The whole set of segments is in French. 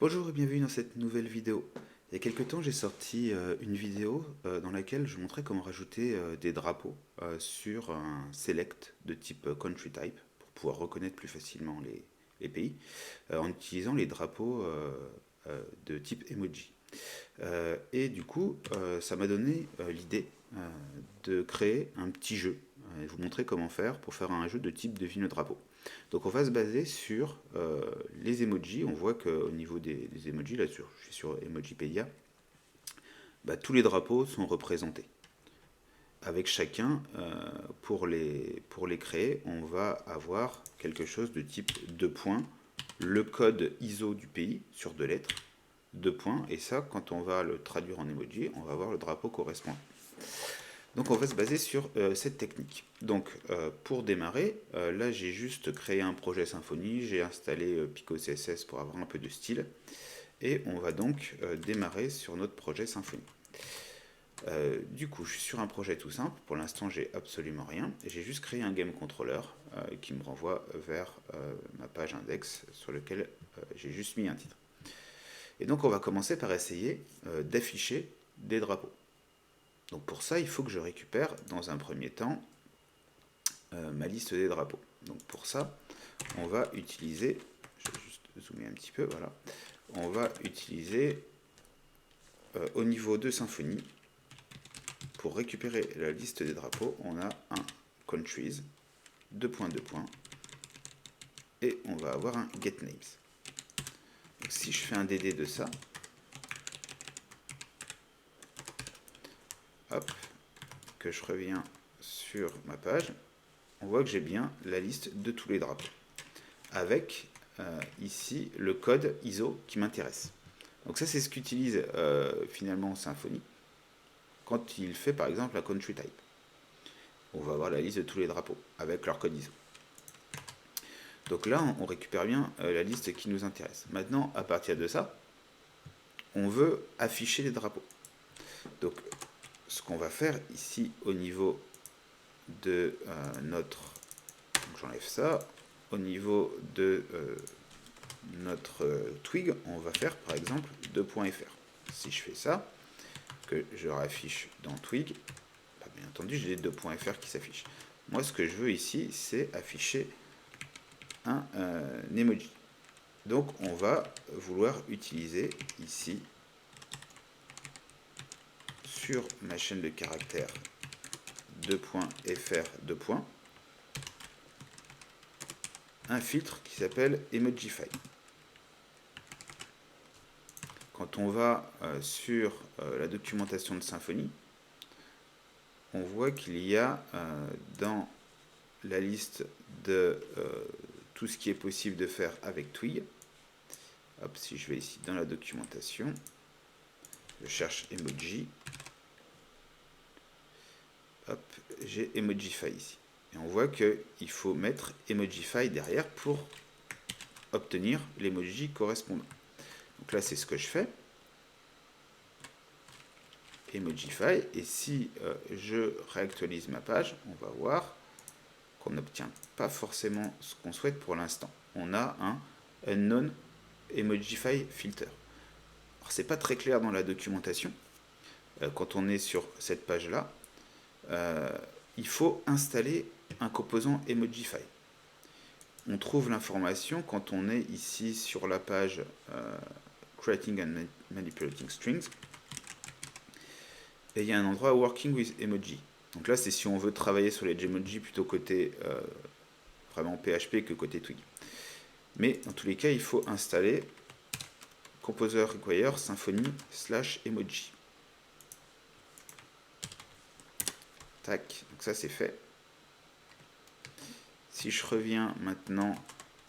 Bonjour et bienvenue dans cette nouvelle vidéo. Il y a quelques temps, j'ai sorti une vidéo dans laquelle je montrais comment rajouter des drapeaux sur un select de type country type pour pouvoir reconnaître plus facilement les pays en utilisant les drapeaux de type emoji. Et du coup, ça m'a donné l'idée de créer un petit jeu. Je vais vous montrer comment faire pour faire un jeu de type devine le drapeau. Donc on va se baser sur les emojis. On voit qu'au niveau des emojis, là je suis sur Emojipedia, bah, tous les drapeaux sont représentés. Avec chacun, pour les créer, on va avoir quelque chose de type 2 points, le code ISO du pays sur 2 lettres, 2 points, et ça, quand on va le traduire en emoji, on va avoir le drapeau correspondant. Donc on va se baser sur cette technique. Donc pour démarrer, là j'ai juste créé un projet Symfony, j'ai installé Pico CSS pour avoir un peu de style, et on va donc démarrer sur notre projet Symfony. Du coup, je suis sur un projet tout simple. Pour l'instant, j'ai absolument rien. J'ai juste créé un game controller qui me renvoie vers ma page index sur lequel j'ai juste mis un titre. Et donc, on va commencer par essayer d'afficher des drapeaux. Donc pour ça, il faut que je récupère dans un premier temps ma liste des drapeaux. Donc pour ça, on va utiliser, je vais juste zoomer un petit peu, voilà. On va utiliser au niveau de Symfony, pour récupérer la liste des drapeaux, on a un countries, 2 points, 2 points, et on va avoir un get names. Donc si je fais un DD de ça, hop, que je reviens sur ma page, on voit que j'ai bien la liste de tous les drapeaux, avec ici le code ISO qui m'intéresse. Donc ça c'est ce qu'utilise finalement Symfony quand il fait par exemple la country type. On va avoir la liste de tous les drapeaux avec leur code ISO. Donc là on récupère bien la liste qui nous intéresse. Maintenant à partir de ça, on veut afficher les drapeaux. Donc ce qu'on va faire ici au niveau de notre... J'enlève ça. Au niveau de notre twig, on va faire par exemple 2.fr. Si je fais ça, que je raffiche dans twig, bah, bien entendu j'ai les 2.fr qui s'affichent. Moi ce que je veux ici, c'est afficher un emoji. Donc on va vouloir utiliser ici sur ma chaîne de caractères 2.fr 2. Un filtre qui s'appelle Emojify. Quand on va sur la documentation de Symfony, on voit qu'il y a dans la liste de tout ce qui est possible de faire avec Twig. Hop, si je vais ici dans la documentation, je cherche emoji. Hop, j'ai Emojify ici. Et on voit qu'il faut mettre Emojify derrière pour obtenir l'emoji correspondant. Donc là, c'est ce que je fais. Emojify. Et si je réactualise ma page, on va voir qu'on n'obtient pas forcément ce qu'on souhaite pour l'instant. On a un unknown Emojify filter. Alors c'est pas très clair dans la documentation. Quand on est sur cette page-là, il faut installer un composant Emojify. On trouve l'information quand on est ici sur la page Creating and Manipulating Strings. Et il y a un endroit Working with Emoji. Donc là, c'est si on veut travailler sur les Gmoji plutôt côté vraiment PHP que côté Twig. Mais dans tous les cas, il faut installer Composer Require Symfony /emoji. Tac, donc ça c'est fait. Si je reviens maintenant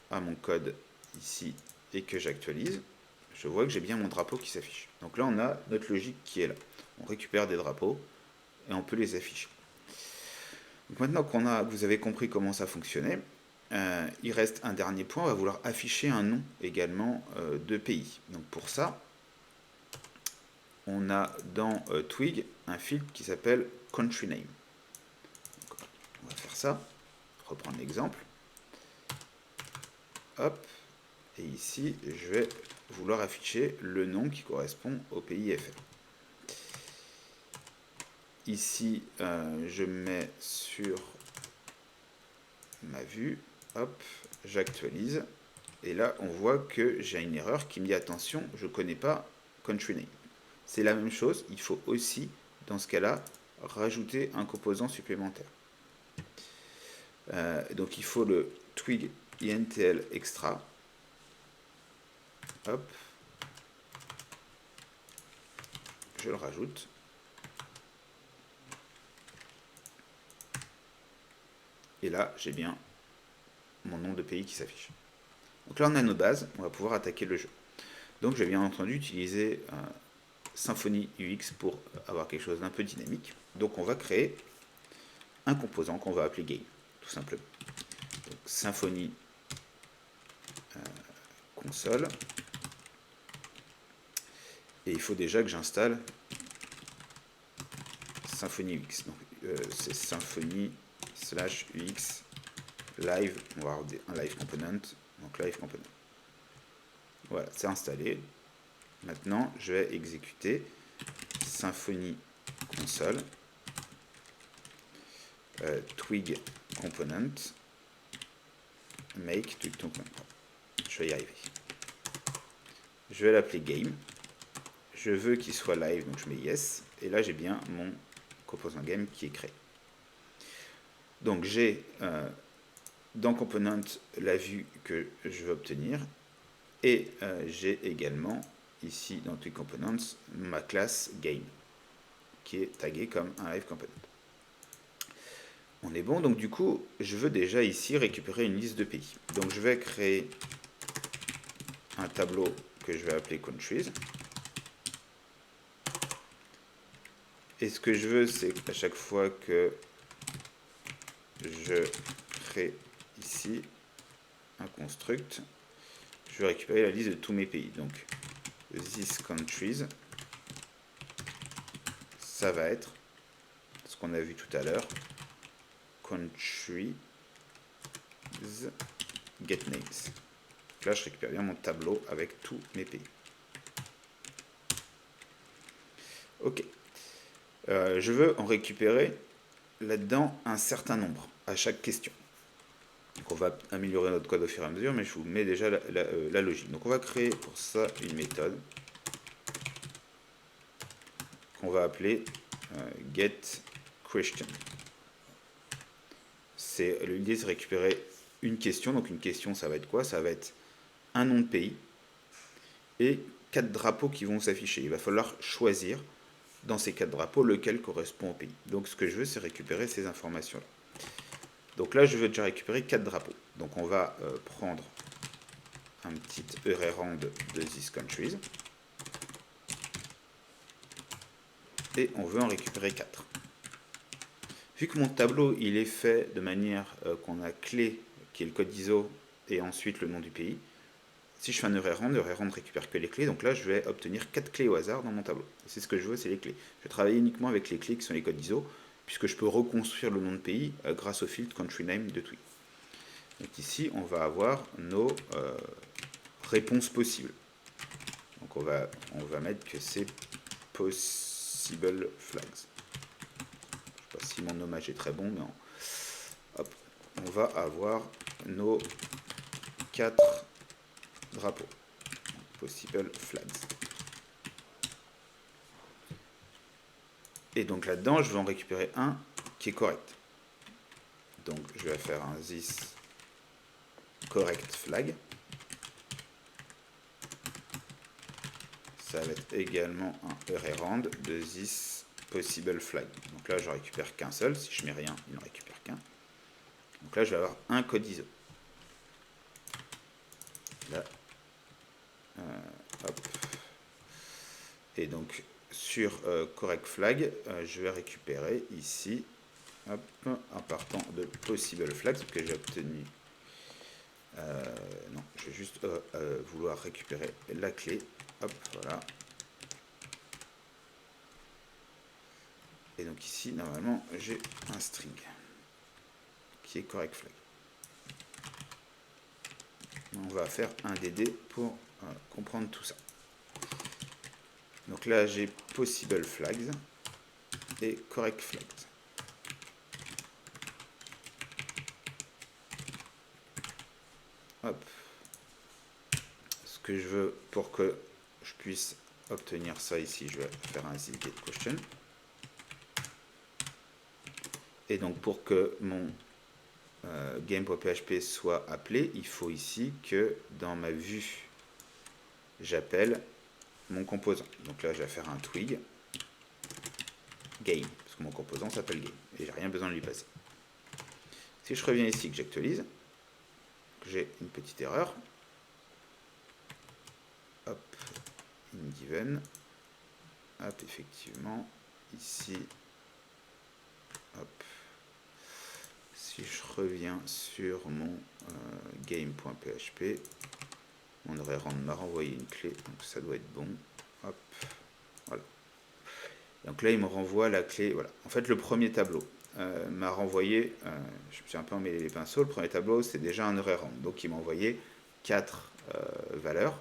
à mon code ici et que j'actualise, je vois que j'ai bien mon drapeau qui s'affiche. Donc là, on a notre logique qui est là. On récupère des drapeaux et on peut les afficher. Donc maintenant que vous avez compris comment ça fonctionnait, il reste un dernier point. On va vouloir afficher un nom également de pays. Donc pour ça, on a dans Twig un filtre qui s'appelle Country Name. Donc, on va faire ça. Reprendre l'exemple. Hop. Et ici, je vais vouloir afficher le nom qui correspond au pays FR. Ici, je mets sur ma vue, hop, j'actualise. Et là, on voit que j'ai une erreur qui me dit attention, je ne connais pas country name. C'est la même chose, il faut aussi, dans ce cas-là, rajouter un composant supplémentaire. Donc il faut le twig intl extra. Hop. Je le rajoute. Et là, j'ai bien mon nom de pays qui s'affiche. Donc là, on a nos bases, on va pouvoir attaquer le jeu. Donc je vais bien entendu utiliser Symfony UX pour avoir quelque chose d'un peu dynamique. Donc on va créer un composant qu'on va appeler game, tout simplement. Donc, Symfony console. Et il faut déjà que j'installe Symfony UX. Donc c'est Symfony /UX live. On va avoir un live component. Donc live component. Voilà, c'est installé. Maintenant, je vais exécuter Symfony console twig component make twig component. Je vais y arriver. Je vais l'appeler game. Je veux qu'il soit live, donc je mets yes. Et là, j'ai bien mon composant game qui est créé. Donc, j'ai dans component la vue que je veux obtenir. Et j'ai également ici dans twig components ma classe game qui est taguée comme un live component. On est bon, donc du coup, je veux déjà ici récupérer une liste de pays. Donc je vais créer un tableau que je vais appeler countries. Et ce que je veux, c'est qu'à chaque fois que je crée ici un construct, je vais récupérer la liste de tous mes pays. Donc this countries, ça va être ce qu'on a vu tout à l'heure, countries get names. Là, je récupère bien mon tableau avec tous mes pays. Ok. Je veux en récupérer là-dedans un certain nombre à chaque question. Donc on va améliorer notre code au fur et à mesure, mais je vous mets déjà la logique. Donc on va créer pour ça une méthode qu'on va appeler getQuestion. L'idée, c'est de récupérer une question. Donc une question, ça va être quoi? Ça va être un nom de pays et 4 drapeaux qui vont s'afficher. Il va falloir choisir dans ces 4 drapeaux lequel correspond au pays. Donc ce que je veux, c'est récupérer ces informations-là. Donc là, je veux déjà récupérer 4 drapeaux. Donc on va prendre un petit ERRand de this countries. Et on veut en récupérer 4. Vu que mon tableau il est fait de manière qu'on a clé qui est le code ISO et ensuite le nom du pays, si je fais un ERRand récupère que les clés, donc là je vais obtenir 4 clés au hasard dans mon tableau. C'est ce que je veux, c'est les clés. Je vais travailler uniquement avec les clés qui sont les codes ISO, puisque je peux reconstruire le nom de pays grâce au filtre country name de Twig. Donc ici on va avoir nos réponses possibles. Donc on va mettre que c'est possible flags. Je ne sais pas si mon nommage est très bon, mais hop, on va avoir nos 4 drapeaux. Possible flags. Et donc là-dedans, je vais en récupérer un qui est correct. Donc je vais faire un this correct flag. Ça va être également un ERRand de this possible flag. Donc là, je récupère qu'un seul. Si je mets rien, il n'en récupère qu'un. Donc là, je vais avoir un code ISO. Là. Hop. Et donc, sur correct flag, je vais récupérer ici, hop, en partant de possible flags que j'ai obtenu. Non, je vais juste vouloir récupérer la clé. Hop, voilà. Et donc ici, normalement, j'ai un string qui est correct flag. On va faire un DD pour comprendre tout ça. Donc là, j'ai possible flags et correct flags. Hop. Ce que je veux pour que je puisse obtenir ça ici, je vais faire un getQuestion. Et donc pour que mon game.php soit appelé, il faut ici que dans ma vue, j'appelle mon composant. Donc là, je vais faire un twig game, parce que mon composant s'appelle game, et j'ai rien besoin de lui passer. Si je reviens ici, que j'actualise, j'ai une petite erreur. Hop, in given. Hop, effectivement, ici, hop. Si je reviens sur mon game.php, on devrait m'a renvoyé une clé, donc ça doit être bon. Hop, voilà. Donc là, il me renvoie la clé. Voilà. En fait, le premier tableau m'a renvoyé, je me suis un peu emmêlé les pinceaux, le premier tableau, c'est déjà un array rand. Donc, il m'a envoyé 4 valeurs,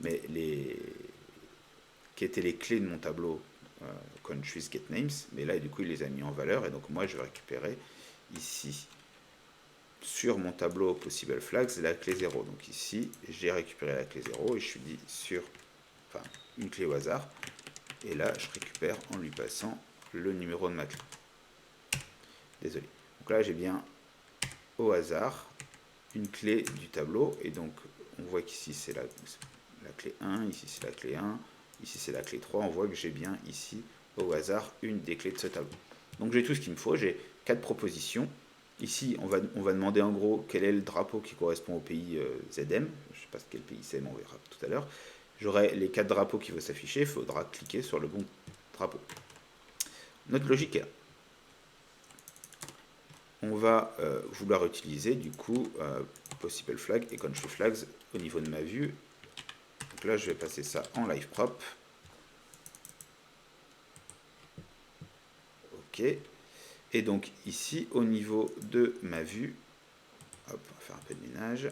mais qui étaient les clés de mon tableau countries get names. Mais là, du coup, il les a mis en valeur. Et donc, moi, je vais récupérer ici, sur mon tableau possible flags, la clé 0. Donc ici, j'ai récupéré la clé 0 et je suis dit sur une clé au hasard. Et là, je récupère en lui passant le numéro de ma clé. Désolé. Donc là, j'ai bien au hasard une clé du tableau. Et donc, on voit qu'ici, c'est la clé 1. Ici, c'est la clé 1. Ici, c'est la clé 3. On voit que j'ai bien ici, au hasard, une des clés de ce tableau. Donc, j'ai tout ce qu'il me faut. J'ai 4 propositions. Ici, on va demander en gros quel est le drapeau qui correspond au pays ZM. Je ne sais pas quel pays c'est, mais on verra tout à l'heure. J'aurai les 4 drapeaux qui vont s'afficher. Il faudra cliquer sur le bon drapeau. Notre logique est là. On va vouloir utiliser du coup possible flag et country flags au niveau de ma vue. Donc là, je vais passer ça en live prop. OK. Et donc ici, au niveau de ma vue, hop, on va faire un peu de ménage.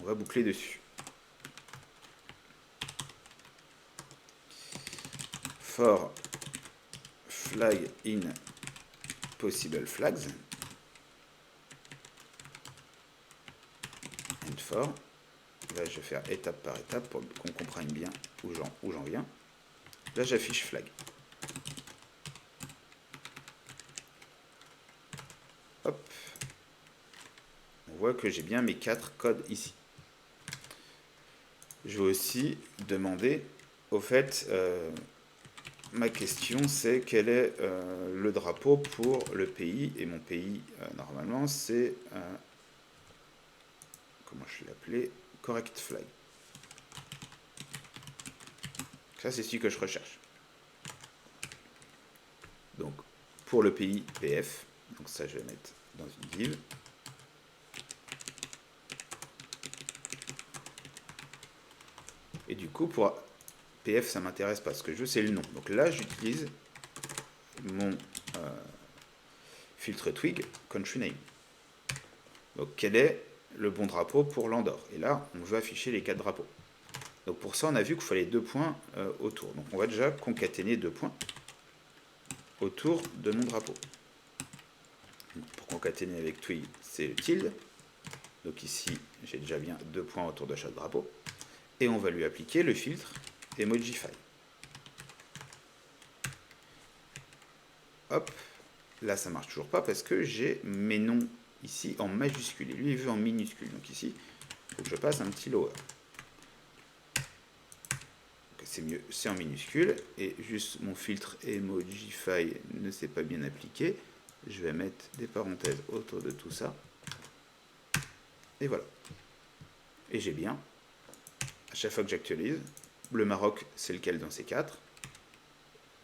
On va boucler dessus. For flag in possible flags and for. Là, je vais faire étape par étape pour qu'on comprenne bien où j'en viens. Là, j'affiche flag. Hop. On voit que j'ai bien mes 4 codes ici. Je vais aussi demander, au fait, ma question c'est quel est le drapeau pour le pays. Et mon pays, normalement, c'est, comment je l'ai appelé, correct flag. Ça, c'est celui que je recherche. Donc, pour le pays PF, donc ça, je vais mettre dans une div. Et du coup, pour PF, ça m'intéresse pas. Ce que je veux, c'est le nom. Donc là, j'utilise mon filtre twig country name. Donc, quel est le bon drapeau pour l'Andorre? Et là, on veut afficher les 4 drapeaux. Donc, pour ça, on a vu qu'il fallait 2 points autour. Donc, on va déjà concaténer 2 points autour de mon drapeau. Donc, pour concaténer avec twig, c'est le tilde. Donc ici, j'ai déjà bien 2 points autour de chaque drapeau. Et on va lui appliquer le filtre Emojify. Hop, là ça marche toujours pas parce que j'ai mes noms ici en majuscule et lui il veut en minuscule. Donc ici, il faut que je passe un petit lower. C'est mieux, c'est en minuscule et juste mon filtre Emojify ne s'est pas bien appliqué. Je vais mettre des parenthèses autour de tout ça. Et voilà. Et j'ai bien, à chaque fois que j'actualise, le Maroc c'est lequel dans ces 4.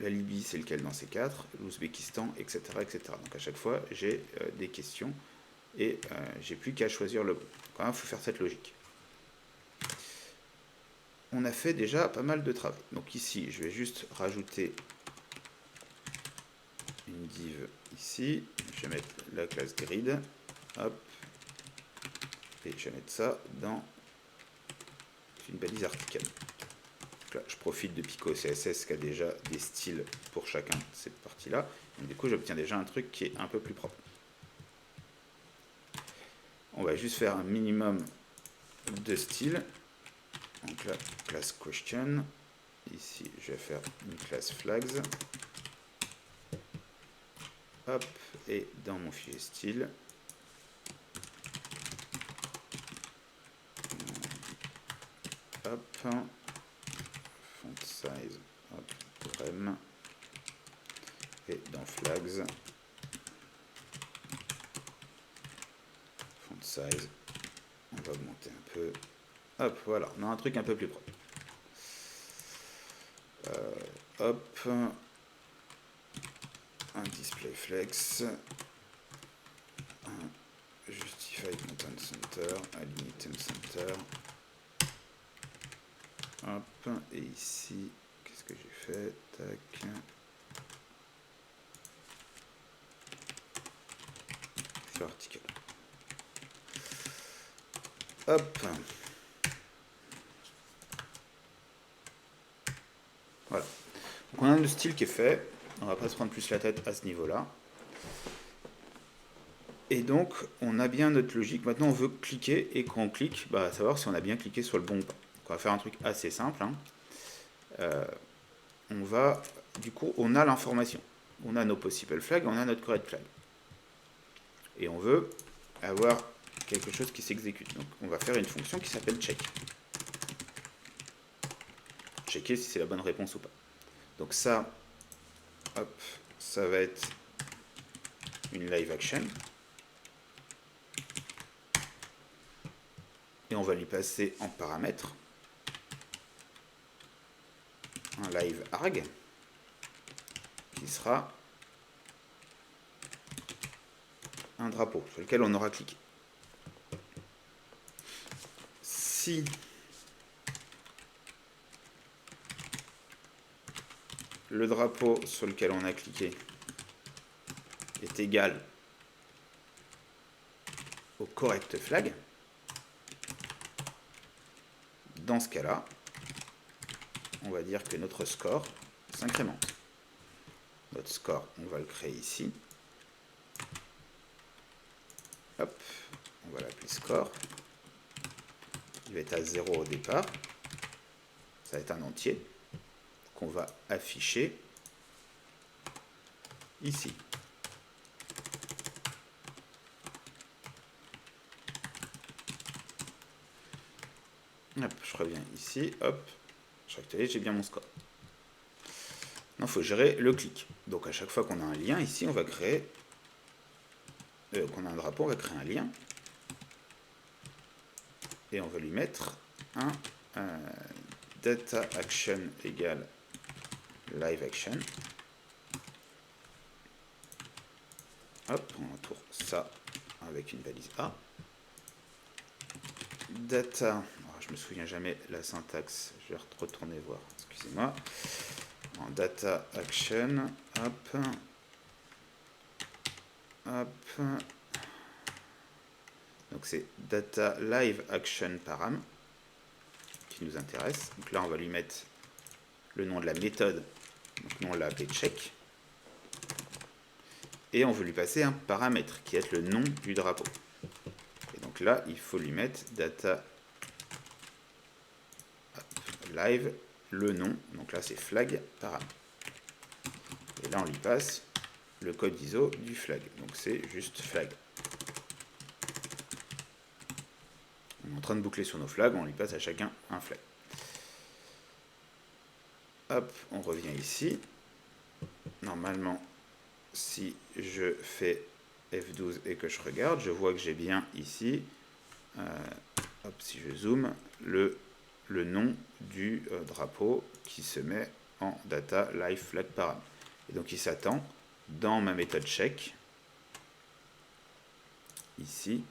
La Libye, c'est lequel dans ces 4, l'Ouzbékistan, etc., etc. Donc à chaque fois, j'ai des questions et j'ai plus qu'à choisir le bon. Quand même, il faut faire cette logique. On a fait déjà pas mal de travail. Donc ici, je vais juste rajouter une div ici. Je vais mettre la classe grid. Hop. Et je vais mettre ça dans une balise article. Donc là, je profite de Pico CSS qui a déjà des styles pour chacun de cette partie-là. Donc du coup, j'obtiens déjà un truc qui est un peu plus propre. On va juste faire un minimum de styles. Donc là, classe question. Ici, je vais faire une classe flags. Hop, et dans mon fichier style, hop, font size, hop, rem, et dans flags, font size, on va augmenter un peu, hop, voilà, on a un truc un peu plus propre. Hop, un display flex, un justify content center, align item center, hop, et ici, qu'est-ce que j'ai fait, tac, sur article. Hop. Voilà. Donc on a le style qui est fait. On va pas se prendre plus la tête à ce niveau-là. Et donc, on a bien notre logique. Maintenant, on veut cliquer et quand on clique, bah, savoir si on a bien cliqué sur le bon ou pas. Donc, on va faire un truc assez simple. Hein. On va, du coup, on a l'information. On a nos possible flags, on a notre correct flag. Et on veut avoir quelque chose qui s'exécute. Donc, on va faire une fonction qui s'appelle check. Checker si c'est la bonne réponse ou pas. Donc ça, hop, ça va être une live action. Et on va lui passer en paramètre un live arg qui sera un drapeau sur lequel on aura cliqué. Si le drapeau sur lequel on a cliqué est égal au correct flag, dans ce cas-là, on va dire que notre score s'incrémente. Notre score, on va le créer ici. Hop, on va l'appeler score. Il va être à 0 au départ. Ça va être un entier qu'on va afficher ici. Hop, je reviens ici, hop, je rectifie, j'ai bien mon score. Maintenant, il faut gérer le clic. Donc à chaque fois qu'on a un lien, ici, on va créer, qu'on a un drapeau, on va créer un lien. Et on va lui mettre un data action égale live action. Hop, on entoure ça avec une balise A. Data, oh, je me souviens jamais la syntaxe, je vais retourner voir, excusez-moi. En data action, hop, hop. Donc c'est data live action param qui nous intéresse. Donc là on va lui mettre le nom de la méthode. Donc nous on l'a appelé check. Et on veut lui passer un paramètre qui est le nom du drapeau. Et donc là il faut lui mettre data live le nom. Donc là c'est flag param. Et là on lui passe le code ISO du flag. Donc c'est juste flag. On est en train de boucler sur nos flags, on lui passe à chacun un flag. Hop, on revient ici. Normalement, si je fais F12 et que je regarde, je vois que j'ai bien ici, hop, si je zoome, le nom du drapeau qui se met en data live flag param. Et donc il s'attend dans ma méthode check, ici,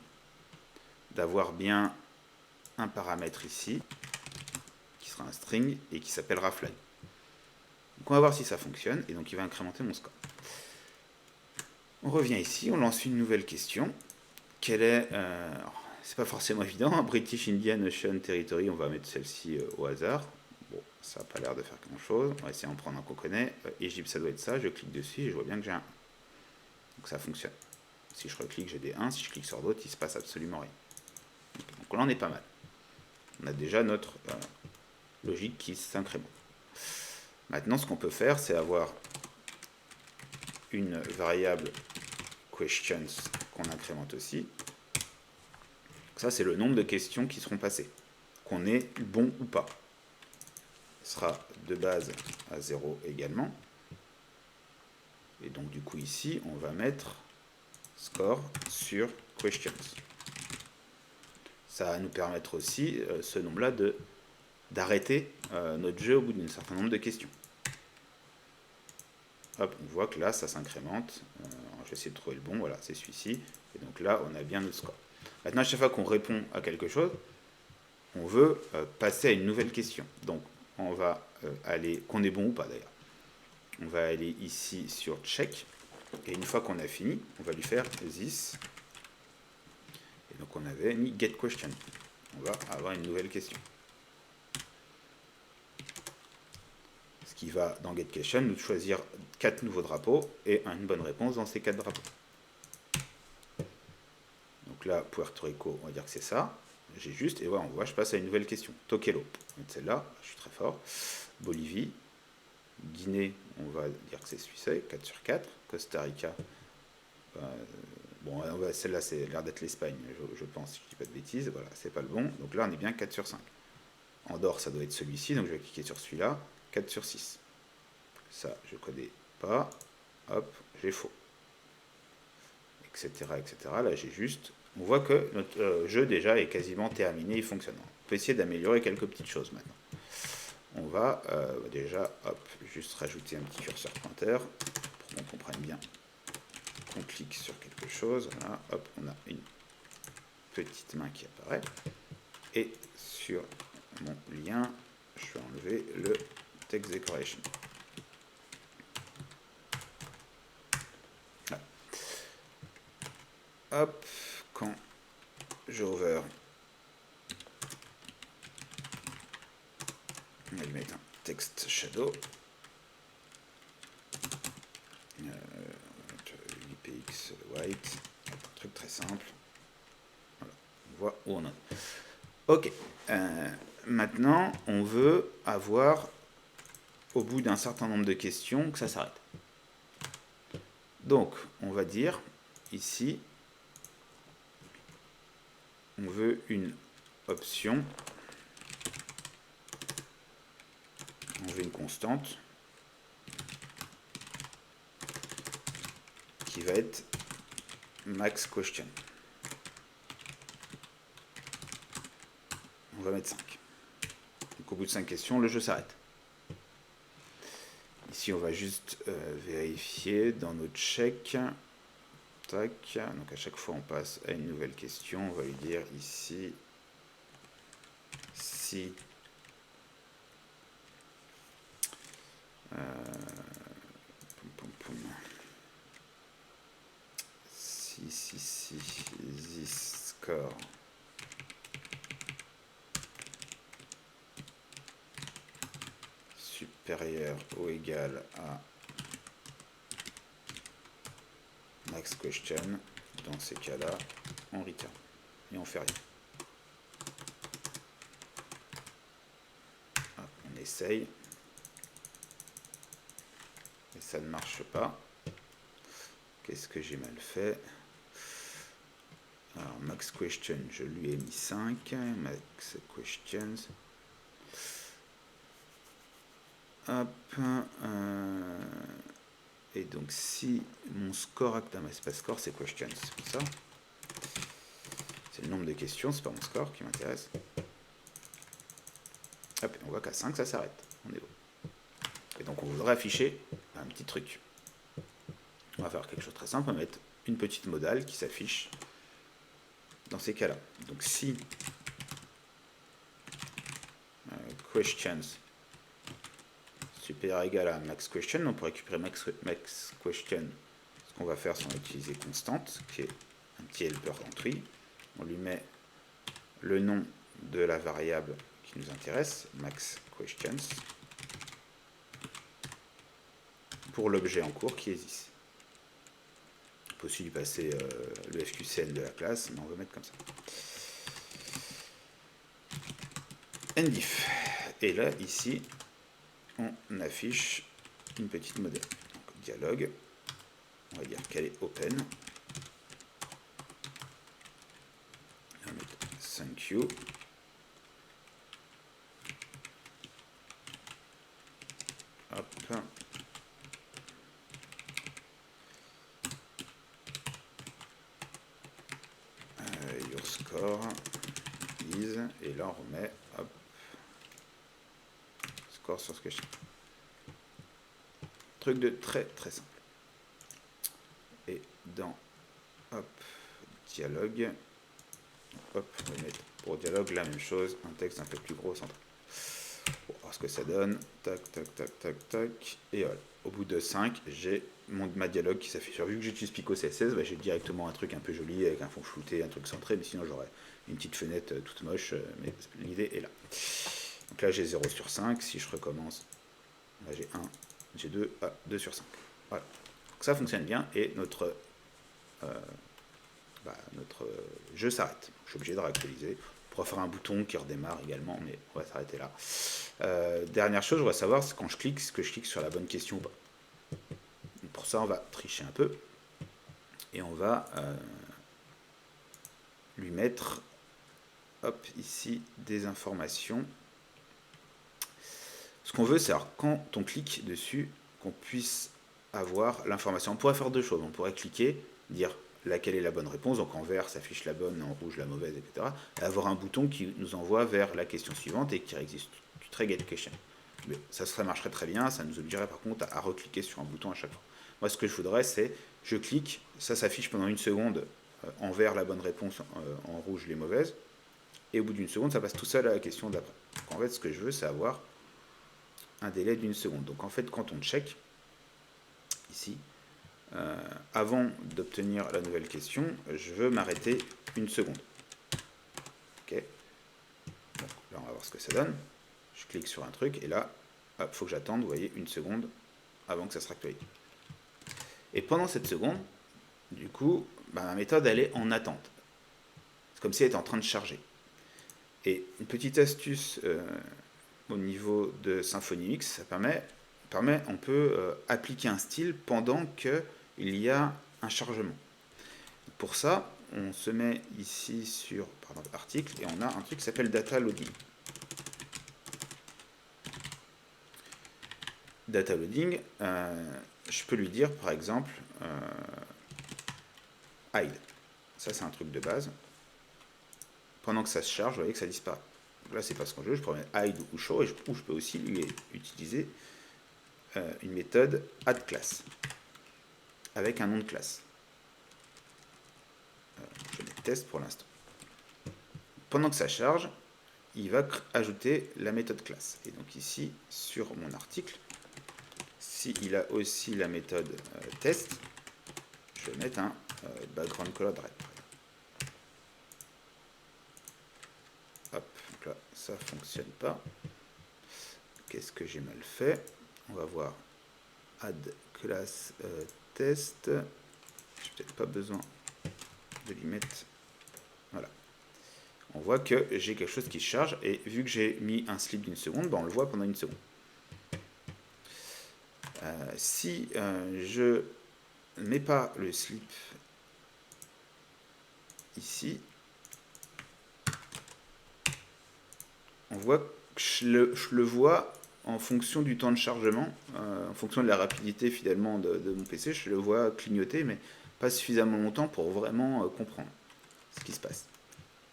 d'avoir bien un paramètre ici, qui sera un string et qui s'appellera flag. Donc on va voir si ça fonctionne, et donc il va incrémenter mon score. On revient ici, on lance une nouvelle question. Quelle est, c'est pas forcément évident, hein. British Indian Ocean Territory, on va mettre celle-ci au hasard. Bon, ça n'a pas l'air de faire grand-chose. On va essayer d'en prendre un qu'on connaît. Égypte, ça doit être ça. Je clique dessus et je vois bien que j'ai un 1. Donc ça fonctionne. Si je reclique, j'ai des 1. Si je clique sur d'autres, il se passe absolument rien. Donc là, on est pas mal. On a déjà notre logique qui s'incrémente. Maintenant, ce qu'on peut faire, c'est avoir une variable questions qu'on incrémente aussi. Ça, c'est le nombre de questions qui seront passées. Qu'on est bon ou pas. Ce sera de base à 0 également. Et donc, du coup, ici, on va mettre score sur questions. Ça va nous permettre aussi, ce nombre-là, d'arrêter notre jeu au bout d'un certain nombre de questions. Hop, on voit que là, ça s'incrémente. Je vais essayer de trouver le bon. Voilà, c'est celui-ci. Et donc là, on a bien notre score. Maintenant, à chaque fois qu'on répond à quelque chose, on veut passer à une nouvelle question. Donc, on va aller, qu'on est bon ou pas d'ailleurs. On va aller ici sur check. Et une fois qu'on a fini, on va lui faire this. Et donc, on avait mis get question. On va avoir une nouvelle question. Ce qui va, dans get question, nous choisir 4 nouveaux drapeaux et une bonne réponse dans ces 4 drapeaux. Donc là, Puerto Rico, on va dire que c'est ça. J'ai juste, et voilà, on voit, je passe à une nouvelle question. Tokelo, celle-là, je suis très fort. Bolivie, Guinée, on va dire que c'est celui-ci, 4 sur 4. Costa Rica, bon, celle-là, c'est l'air d'être l'Espagne, je pense, si je ne dis pas de bêtises. Voilà, c'est pas le bon. Donc là, on est bien 4 sur 5. Andorre, ça doit être celui-ci, donc je vais cliquer sur celui-là, 4 sur 6. Ça, je ne connais pas. Hop, j'ai faux. Etc., etc. Là, j'ai juste... On voit que notre jeu, déjà, est quasiment terminé, il fonctionne. On peut essayer d'améliorer quelques petites choses maintenant. On va déjà, hop, juste rajouter un petit curseur pointeur pour qu'on comprenne bien. On clique sur quelque chose, voilà, hop, on a une petite main qui apparaît. Et sur mon lien, je vais enlever le text decoration. Là. Hop, quand je hover, on va lui mettre un text shadow. IPX white, un truc très simple. Voilà, on voit où on en est. Ok, maintenant on veut avoir au bout d'un certain nombre de questions que ça s'arrête. Donc on va dire ici, on veut une option, on veut une constante qui va être max question. On va mettre 5. Donc au bout de 5 questions, le jeu s'arrête. Ici, on va juste vérifier dans notre check. Tac. Donc à chaque fois, on passe à une nouvelle question. On va lui dire ici si si this score supérieur ou égal à max question, dans ces cas-là, on return et on fait rien. Hop, on essaye et ça ne marche pas. Qu'est-ce que j'ai mal fait? Alors, max question, je lui ai mis 5. Max questions. Hop. Et donc, si mon score acte, c'est pas score, c'est questions, c'est pour ça. C'est le nombre de questions, c'est pas mon score qui m'intéresse. Hop, on voit qu'à 5, ça s'arrête. On est bon. Et donc, on voudrait afficher un petit truc. On va faire quelque chose de très simple, on va mettre une petite modale qui s'affiche dans ces cas-là. Donc si questions supérieur ou égal à max question, on peut récupérer max question. Ce qu'on va faire, c'est qu'on va utiliser constante, qui est un petit helper entry. On lui met le nom de la variable qui nous intéresse, max questions, pour l'objet en cours qui est ici. On peut aussi lui passer le FQCN de la classe, mais on va mettre comme ça. Ndif. Et là, ici, on affiche une petite modèle. Donc, dialogue. On va dire qu'elle est open. On va mettre thank you. Hop. Your score is. Et là, on remet. Hop. Score sur ce que je fais. Truc de très très simple. Et dans hop, dialogue, hop, on va mettre pour dialogue la même chose, un texte un peu plus gros central. Pour voir ce que ça donne. Tac, tac, tac, tac, tac. Et voilà. Au bout de 5, j'ai ma dialogue qui s'affiche. Vu que j'utilise Pico CSS, bah, j'ai directement un truc un peu joli avec un fond flouté, un truc centré, mais sinon j'aurais une petite fenêtre toute moche, mais l'idée est là. Donc là j'ai 0 sur 5, si je recommence, là j'ai 1, j'ai 2, 2 sur 5. Voilà. Donc ça fonctionne bien et notre jeu s'arrête. Je suis obligé de réactualiser. On pourra faire un bouton qui redémarre également, mais on va s'arrêter là. Dernière chose, je voudrais savoir si quand je clique, est-ce que je clique sur la bonne question ou pas. Donc pour ça, on va tricher un peu et on va lui mettre, hop, ici, des informations. Ce qu'on veut, c'est quand on clique dessus, qu'on puisse avoir l'information. On pourrait faire deux choses. On pourrait cliquer, dire laquelle est la bonne réponse, donc en vert s'affiche la bonne, en rouge la mauvaise, etc. Et avoir un bouton qui nous envoie vers la question suivante et qui existe du trait get question. Mais ça marcherait très bien, ça nous obligerait par contre à recliquer sur un bouton à chaque fois. Moi ce que je voudrais c'est, je clique, ça s'affiche pendant une seconde, en vert la bonne réponse, en rouge les mauvaises, et au bout d'une seconde ça passe tout seul à la question d'après. Donc en fait ce que je veux c'est avoir un délai d'une seconde. Donc en fait quand on check, ici, avant d'obtenir la nouvelle question, je veux m'arrêter une seconde. Ok. Donc là, on va voir ce que ça donne. Je clique sur un truc et là, il faut que j'attende, vous voyez, une seconde avant que ça se réactualise. Et pendant cette seconde, du coup, ma méthode, elle est en attente. C'est comme si elle était en train de charger. Et une petite astuce au niveau de Symfony X, ça permet on peut appliquer un style pendant qu'il y a un chargement. Pour ça, on se met ici sur article et on a un truc qui s'appelle data loading. Data loading, je peux lui dire par exemple hide. Ça c'est un truc de base. Pendant que ça se charge, vous voyez que ça disparaît. Donc là c'est pas ce qu'on veut, je peux mettre hide ou show et je peux aussi lui utiliser une méthode add class avec un nom de classe. Je mets test pour l'instant. Pendant que ça charge, il va ajouter la méthode classe. Et donc ici, sur mon article, s'il a aussi la méthode test, je vais mettre un background color red. Hop, donc là, ça fonctionne pas. Qu'est-ce que j'ai mal fait? On va voir add class test. J'ai peut-être pas besoin de lui mettre. Voilà. On voit que j'ai quelque chose qui se charge et vu que j'ai mis un slip d'une seconde, ben on le voit pendant une seconde. Si je ne mets pas le slip ici, on voit que je le vois en fonction du temps de chargement, en fonction de la rapidité finalement de mon PC, je le vois clignoter, mais pas suffisamment longtemps pour vraiment comprendre ce qui se passe.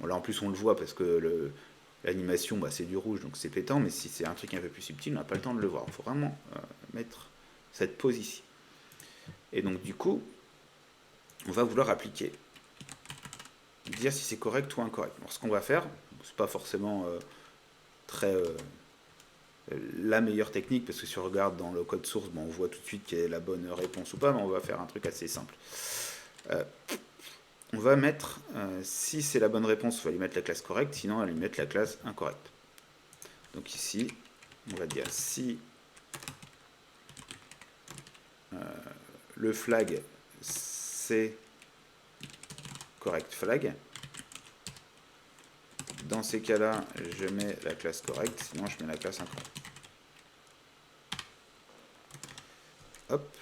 Bon, là en plus on le voit parce que l'animation bah, c'est du rouge donc c'est pétant, mais si c'est un truc un peu plus subtil, on n'a pas le temps de le voir. Il faut vraiment mettre cette pause ici. Et donc du coup, on va vouloir appliquer, dire si c'est correct ou incorrect. Alors ce qu'on va faire, c'est pas forcément très la meilleure technique, parce que si on regarde dans le code source, bon, on voit tout de suite quelle est la bonne réponse ou pas, mais on va faire un truc assez simple. on va mettre, si c'est la bonne réponse, on va lui mettre la classe correcte, sinon on va lui mettre la classe incorrecte. Donc ici, on va dire si le flag c'est correct flag, dans ces cas-là, je mets la classe correcte, sinon je mets la classe incorrecte. Hop.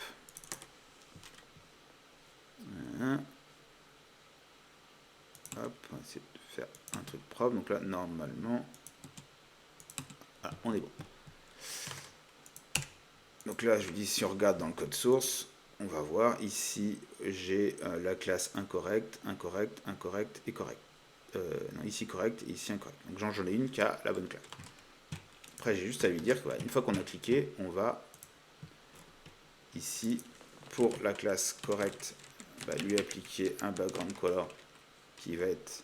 Hop, on va essayer de faire un truc propre. Donc là, normalement, ah, on est bon. Donc là, je vous dis, si on regarde dans le code source, on va voir ici, j'ai la classe incorrecte, incorrecte, incorrecte et correcte. Non, ici correcte et ici incorrecte. Donc j'en ai une qui a la bonne classe. Après, j'ai juste à lui dire que voilà, une fois qu'on a cliqué, on va ici, pour la classe correcte, lui appliquer un background color qui va être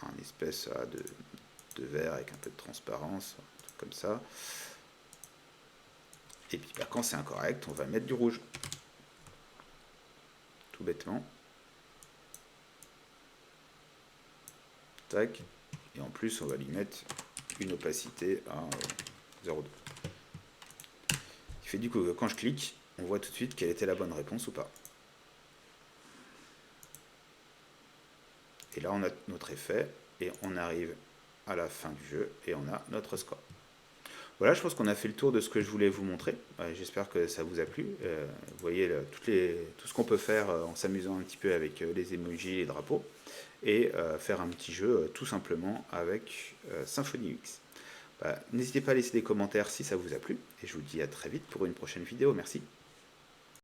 un espèce de vert avec un peu de transparence, un truc comme ça. Et puis quand c'est incorrect, on va mettre du rouge. Tout bêtement. Tac. Et en plus, on va lui mettre une opacité à 0,2. Ce qui fait du coup que quand je clique, on voit tout de suite quelle était la bonne réponse ou pas. Et là, on a notre effet et on arrive à la fin du jeu et on a notre score. Voilà, je pense qu'on a fait le tour de ce que je voulais vous montrer. J'espère que ça vous a plu. Vous voyez tout ce qu'on peut faire en s'amusant un petit peu avec les emojis, les drapeaux, et faire un petit jeu tout simplement avec Symfony UX. N'hésitez pas à laisser des commentaires si ça vous a plu, et je vous dis à très vite pour une prochaine vidéo. Merci.